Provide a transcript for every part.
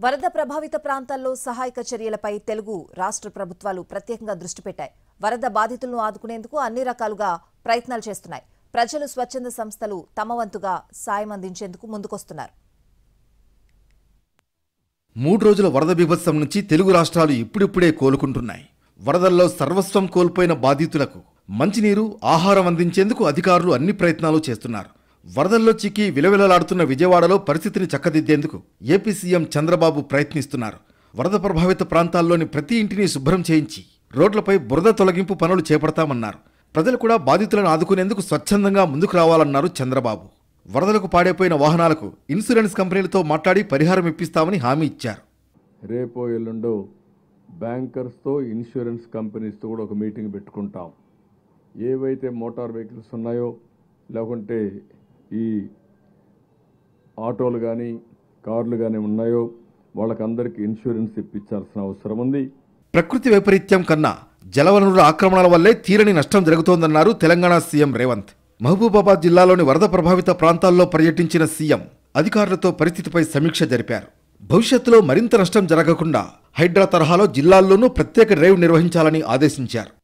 వరద ప్రభావిత ప్రాంతాల్లో సహాయక చర్యలపై తెలుగు రాష్ట్ర ప్రభుత్వాలు ప్రత్యేకంగా దృష్టి పెట్టాయి. వరద బాధితులను ఆదుకునేందుకు అన్ని రకాలుగా ప్రయత్నాలు చేస్తున్నాయి. ప్రజలు, స్వచ్ఛంద సంస్థలు తమ వంతుగా సాయం అందించేందుకు ముందుకొస్తున్నారు. 3 రోజుల వరద బీభత్సం నుంచి తెలుగు రాష్ట్రాలు ఇప్పుడిప్పుడే కోలుకుంటున్నాయి. వరదల్లో సర్వస్వం కోల్పోయిన బాధితులకు మంచినీరు, ఆహారం అందించేందుకు అధికారులు అన్ని ప్రయత్నాలు చేస్తున్నారు. వరదల్లో చిక్కి విలవిలలాడుతున్న విజయవాడలో పరిస్థితిని చక్కదిద్దేందుకు ఏపీ సీఎం చంద్రబాబు ప్రయత్నిస్తున్నారు. వరద ప్రభావిత ప్రాంతాల్లోని ప్రతి ఇంటిని శుభ్రం చేయించి రోడ్లపై బురద తొలగింపు పనులు చేపడతామన్నారు. ప్రజలు కూడా బాధితులను ఆదుకునేందుకు స్వచ్ఛందంగా ముందుకు రావాలన్నారు చంద్రబాబు. వరదలకు పాడైపోయిన వాహనాలకు ఇన్సూరెన్స్ కంపెనీలతో మాట్లాడి పరిహారం ఇప్పిస్తామని హామీ ఇచ్చారు. రేపో ఎల్లుండో బ్యాంకర్స్తో, ఇన్సూరెన్స్ కంపెనీస్తో కూడా ఒక మీటింగ్ పెట్టుకుంటాం. ఏవైతే మోటార్ వెహికల్స్ ఉన్నాయో, లేకుంటే ఈ ఆటోలు కానీ కార్లు కానీ ఉన్నాయో వాళ్ళకందరికీ ఇన్సూరెన్స్ ఇప్పించాల్సిన అవసరం ఉంది. ప్రకృతి వైపరీత్యం కన్నా జలవనరుల ఆక్రమణల వల్లే తీరని నష్టం జరుగుతోందన్నారు తెలంగాణ సీఎం రేవంత్. మహబూబాబాద్ జిల్లాలోని వరద ప్రభావిత ప్రాంతాల్లో పర్యటించిన సీఎం అధికారులతో పరిస్థితిపై సమీక్ష జరిపారు. భవిష్యత్తులో మరింత నష్టం జరగకుండా హైడ్రా తరహాలో జిల్లాల్లోనూ ప్రత్యేక డ్రైవ్ నిర్వహించాలని ఆదేశించారు.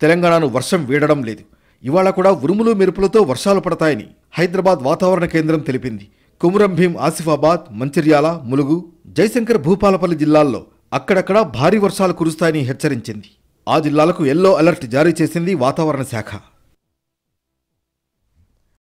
తెలంగాణను వర్షం వీడడం లేదు. ఇవాళ కూడా ఉరుములు మెరుపులతో వర్షాలు పడతాయని హైదరాబాద్ వాతావరణ కేంద్రం తెలిపింది. కుమురం భీం, ఆసిఫాబాద్, మంచిర్యాల, ములుగు, జయశంకర్, భూపాలపల్లి జిల్లాల్లో అక్కడక్కడా భారీ వర్షాలు కురుస్తాయని హెచ్చరించింది. ఆ జిల్లాలకు ఎల్లో అలర్ట్ జారీ చేసింది వాతావరణ శాఖ.